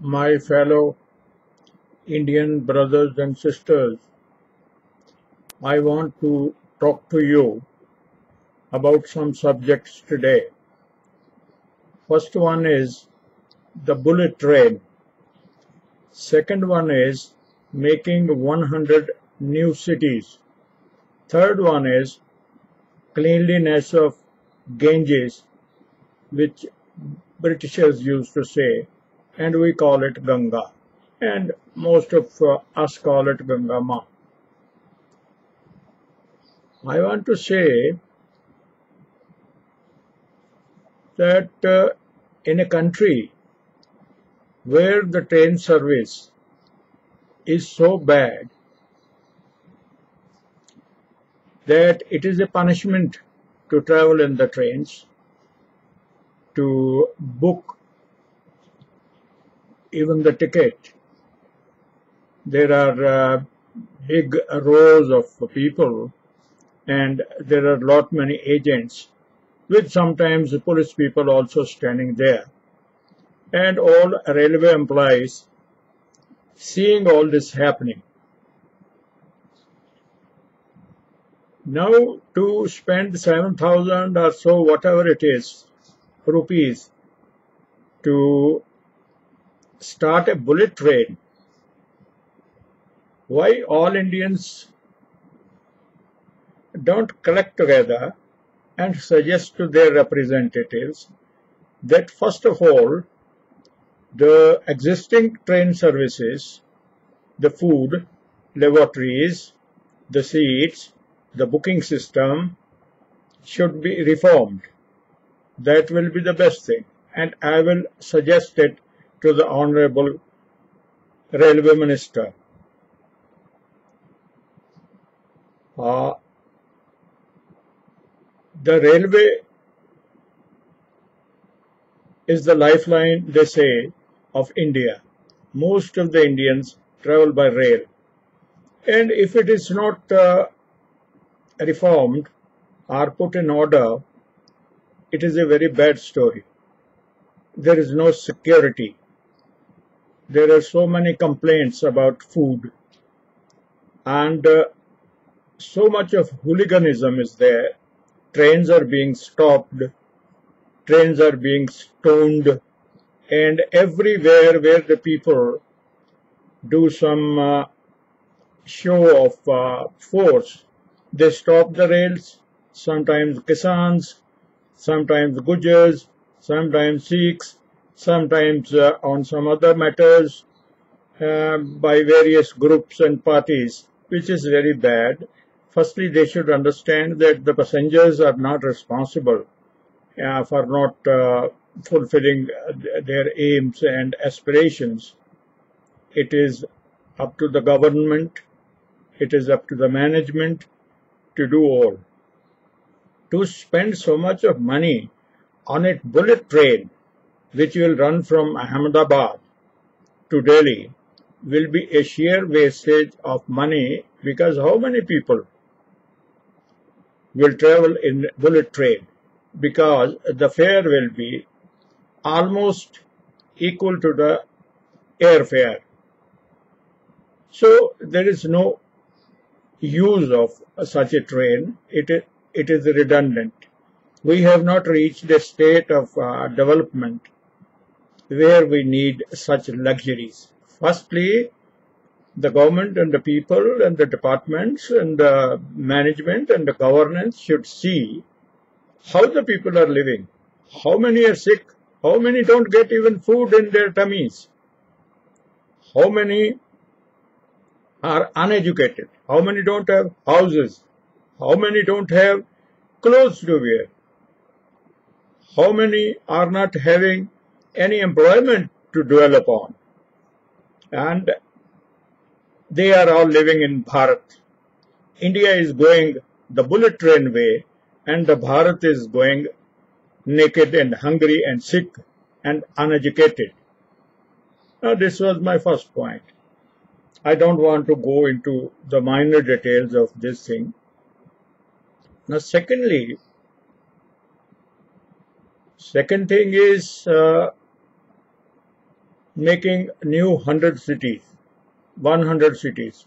My fellow Indian brothers and sisters, I want to talk to you about some subjects today. First one is the bullet train. Second one is making 100 new cities. Third one is cleanliness of Ganges, which Britishers used to say, and we call it Ganga. And most of us call it Ganga Ma. I want to say that in a country where the train service is so bad that it is a punishment to travel in the trains, to book even the ticket. There are big rows of people, and there are lot many agents, with sometimes police people also standing there. And all railway employees seeing all this happening. Now to spend 7,000 or so, whatever it is, rupees to start a bullet train, why all Indians don't collect together and suggest to their representatives that first of all, the existing train services, the food, laboratories, the seats, the booking system should be reformed. That will be the best thing. And I will suggest it to the Honorable Railway Minister. The railway is the lifeline, they say, of India. Most of the Indians travel by rail. And if it is not reformed or put in order, it is a very bad story. There is no security. There are so many complaints about food, and so much of hooliganism is there. Trains are being stopped, trains are being stoned, and everywhere where the people do some show of force, they stop the rails. Sometimes Kisans, sometimes Gujars, sometimes Sikhs, sometimes on some other matters by various groups and parties, which is very bad. Firstly, they should understand that the passengers are not responsible for not fulfilling their aims and aspirations. It is up to the government, it is up to the management to do all. To spend so much of money on a bullet train which will run from Ahmedabad to Delhi will be a sheer wastage of money, because how many people will travel in bullet train? Because the fare will be almost equal to the airfare. So there is no use of such a train. It is redundant. We have not reached a state of development where we need such luxuries. Firstly, the government and the people and the departments and the management and the governance should see how the people are living, how many are sick, how many don't get even food in their tummies, how many are uneducated, how many don't have houses, how many don't have clothes to wear, how many are not having any employment to dwell upon, and they are all living in Bharat. India is going the bullet train way, and the Bharat is going naked and hungry and sick and uneducated. Now, this was my first point. I don't want to go into the minor details of this thing. Now, second thing is making new 100 cities, 100 cities.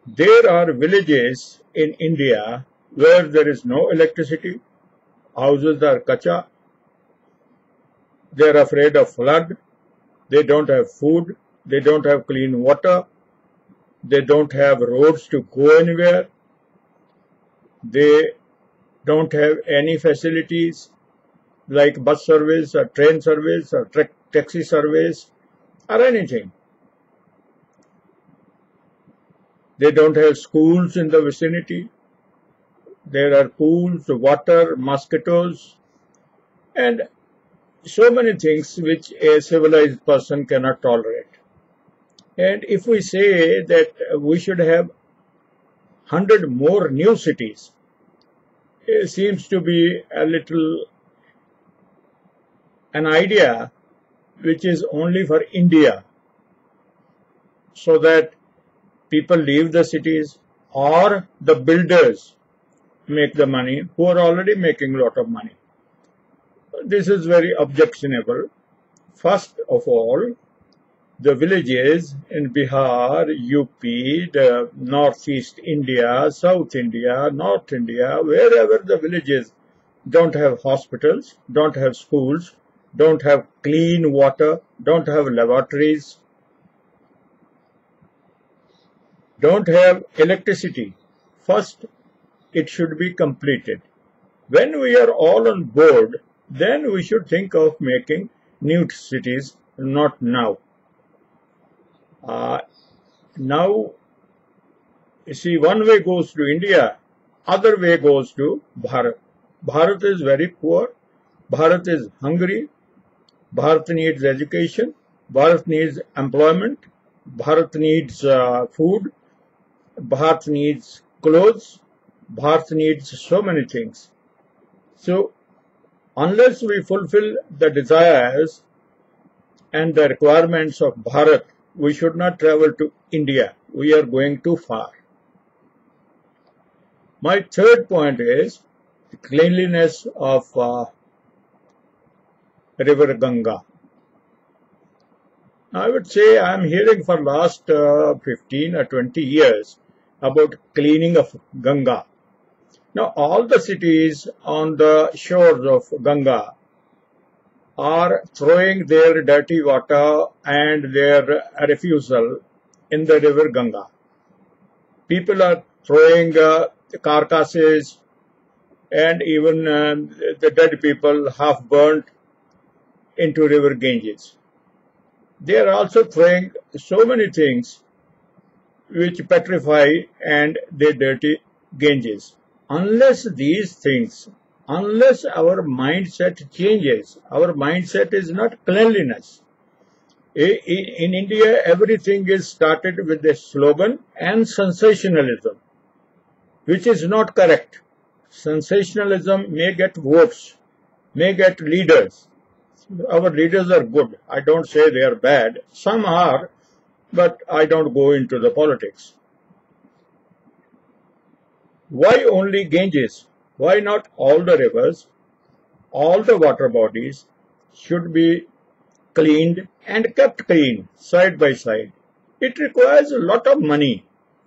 There are villages in India where there is no electricity, houses are kacha, they are afraid of flood, they don't have food, they don't have clean water, they don't have roads to go anywhere, they don't have any facilities like bus service or train service or taxi service or anything. They don't have schools in the vicinity. There are pools, water, mosquitoes, and so many things which a civilized person cannot tolerate. And if we say that we should have 100 more new cities, it seems to be a little an idea which is only for India, so that people leave the cities or the builders make the money who are already making a lot of money. This is very objectionable. First of all, the villages in Bihar, UP, the northeast India, South India, North India, wherever the villages don't have hospitals, don't have schools, don't have clean water, don't have laboratories, don't have electricity. First, it should be completed. When we are all on board, then we should think of making new cities, not now. Now, you see, one way goes to India, other way goes to Bharat. Bharat is very poor, Bharat is hungry, Bharat needs education, Bharat needs employment, Bharat needs food, Bharat needs clothes, Bharat needs so many things. So, unless we fulfill the desires and the requirements of Bharat, we should not travel to India. We are going too far. My third point is the cleanliness of River Ganga. I would say I am hearing for last 15 or 20 years about cleaning of Ganga. Now, all the cities on the shores of Ganga are throwing their dirty water and their refusal in the river Ganga. People are throwing carcasses and even the dead people half burnt into river Ganges. They are also throwing so many things which petrify and they dirty Ganges. Unless these things, unless our mindset changes, our mindset is not cleanliness. In India, everything is started with a slogan and sensationalism, which is not correct. Sensationalism may get votes, may get leaders. Our leaders are good. I don't say they are bad. Some are, but I don't go into the politics. Why only Ganges? Why not all the rivers, all the water bodies should be cleaned and kept clean side by side? It requires a lot of money.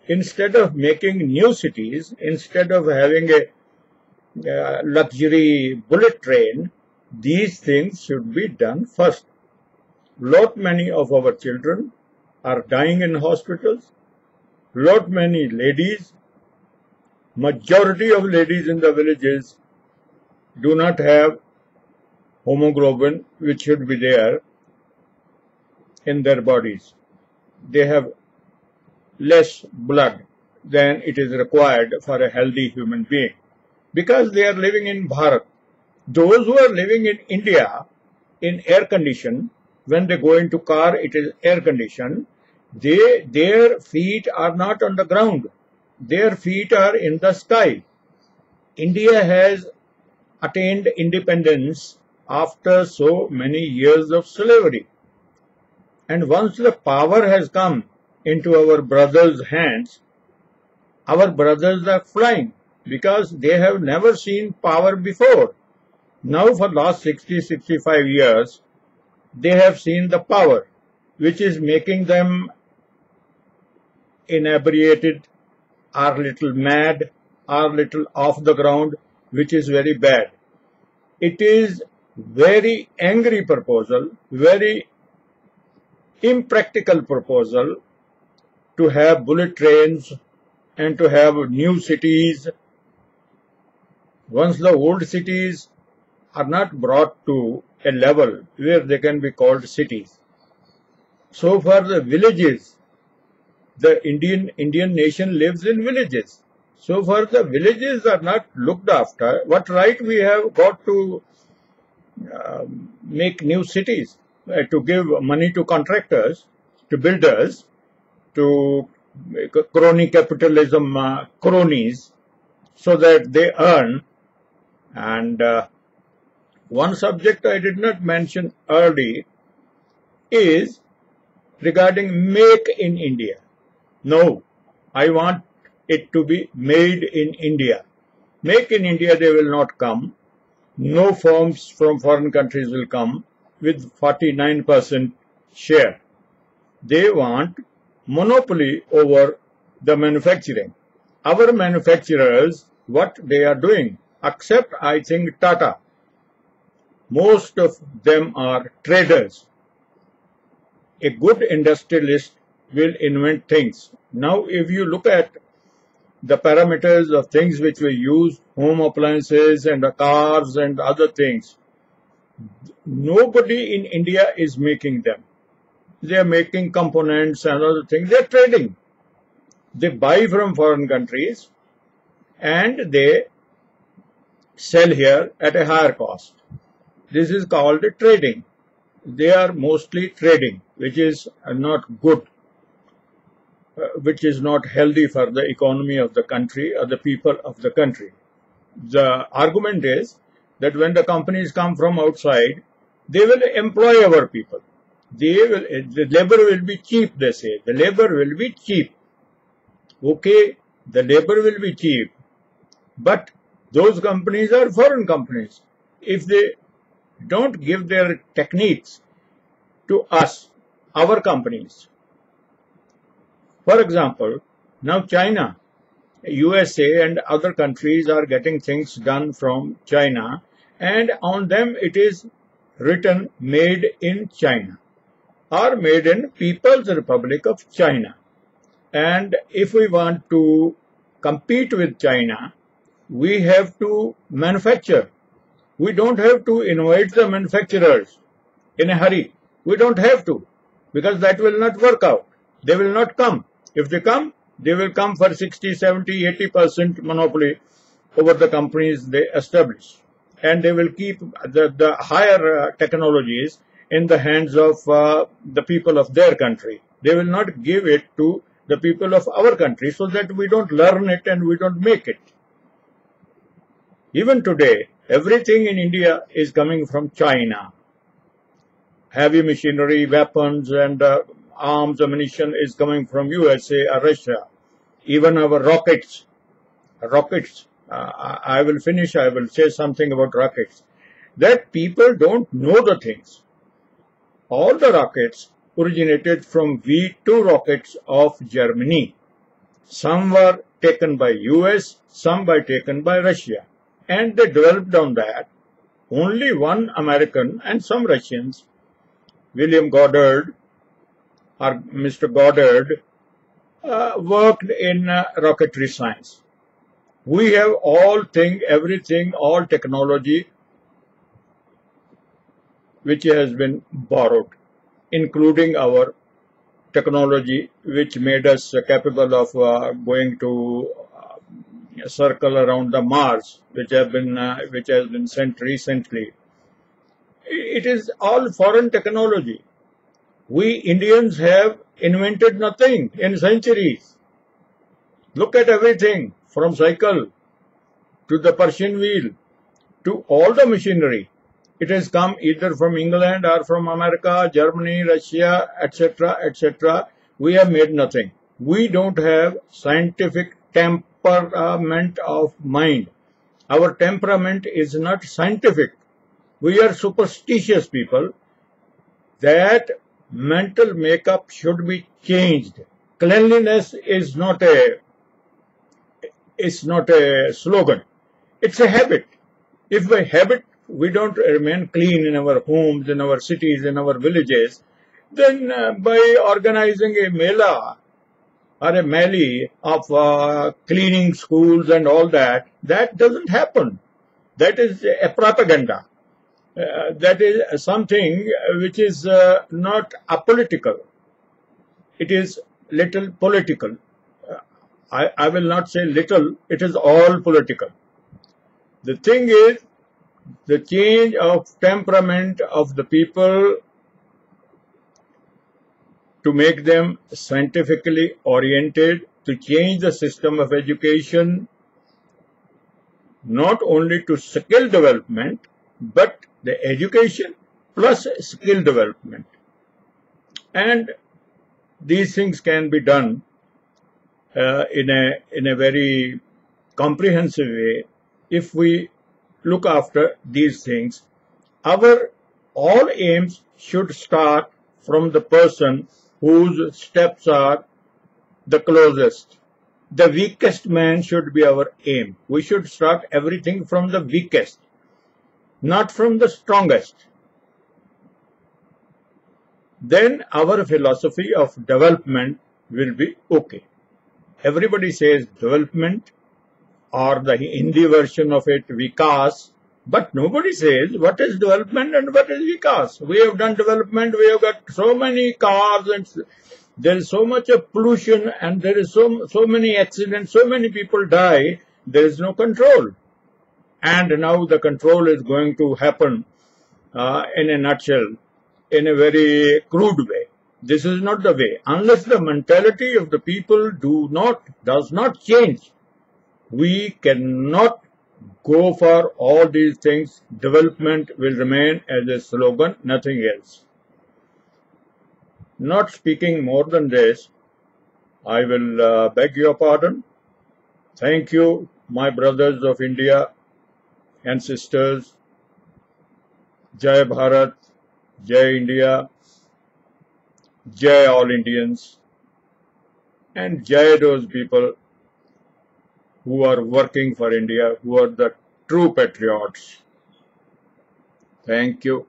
Instead of making new cities, instead of having a luxury bullet train, these things should be done first. Lot many of our children are dying in hospitals. Lot many ladies, majority of ladies in the villages do not have hemoglobin which should be there in their bodies. They have less blood than it is required for a healthy human being because they are living in Bharat. Those who are living in India in air condition, when they go into car it is air conditioned, their feet are not on the ground. Their feet are in the sky. India has attained independence after so many years of slavery. And once the power has come into our brothers' hands, our brothers are flying because they have never seen power before. Now for last 60-65 years, they have seen the power, which is making them inebriated, are little mad, are little off the ground, which is very bad. It is very angry proposal, very impractical proposal to have bullet trains and to have new cities. Once the old cities are not brought to a level where they can be called cities. So far the villages, the Indian nation lives in villages. So far the villages are not looked after. What right we have got to make new cities, to give money to contractors, to builders, to crony capitalism cronies, so that they earn. And one subject I did not mention early is regarding Make in India. No, I want it to be made in India. Make in India, they will not come. No firms from foreign countries will come with 49% share. They want monopoly over the manufacturing. Our manufacturers, what they are doing, except I think Tata, most of them are traders. A good industrialist will invent things. Now, if you look at the parameters of things which we use, home appliances and cars and other things, nobody in India is making them. They are making components and other things. They are trading. They buy from foreign countries and they sell here at a higher cost. This is called trading. They are mostly trading, which is not good, which is not healthy for the economy of the country or the people of the country. The argument is that when the companies come from outside, they will employ our people. The labor will be cheap, they say. The labor will be cheap. Okay, the labor will be cheap, but those companies are foreign companies. If they don't give their techniques to us, our companies. For example, now China, USA and other countries are getting things done from China, and on them it is written made in China or made in People's Republic of China. And if we want to compete with China, we have to manufacture. We don't have to invite the manufacturers in a hurry. We don't have to, because that will not work out. They will not come. If they come, they will come for 60, 70, 80% monopoly over the companies they establish. And they will keep the higher technologies in the hands of the people of their country. They will not give it to the people of our country so that we don't learn it and we don't make it. Even today, everything in India is coming from China. Heavy machinery, weapons and arms, ammunition is coming from USA or Russia. Even our rockets, I will finish, I will say something about rockets. That people don't know the things. All the rockets originated from V2 rockets of Germany. Some were taken by US, some were taken by Russia. And they developed on that. Only one American and some Russians, William Goddard or Mr. Goddard, worked in rocketry science. We have all thing, everything, all technology which has been borrowed, including our technology which made us capable of going to circle around the Mars, which has been sent recently. It is all foreign technology. We Indians have invented nothing in centuries. Look at everything from cycle to the Persian wheel to all the machinery. It has come either from England or from America, Germany, Russia, etc., etc. We have made nothing. We don't have scientific temperament of mind. Our temperament is not scientific. We are superstitious people. that mental makeup should be changed. Cleanliness is not a slogan. It's a habit. If by habit we don't remain clean in our homes, in our cities, in our villages, then by organizing a mela or a melee of cleaning schools and all that, that doesn't happen. That is a propaganda. That is something which is not apolitical. It is little political. I will not say little, it is all political. The thing is, the change of temperament of the people to make them scientifically oriented, to change the system of education, not only to skill development, but the education plus skill development. And these things can be done in a very comprehensive way if we look after these things. Our all aims should start from the person whose steps are the closest. The weakest man should be our aim. We should start everything from the weakest, not from the strongest. Then our philosophy of development will be okay. Everybody says development, or the Hindi version of it, Vikas, but nobody says what is development and what is Vikas. We have done development, we have got so many cars, and there is so much of pollution, and there is so many accidents, so many people die, there is no control. And now the control is going to happen in a nutshell, in a very crude way. This is not the way. Unless the mentality of the people does not change, we cannot go for all these things. Development will remain as a slogan, nothing else. Not speaking more than this, I will beg your pardon. Thank you, my brothers of India and sisters. Jai Bharat, Jai India, Jai all Indians, and Jai those people who are working for India, who are the true patriots. Thank you.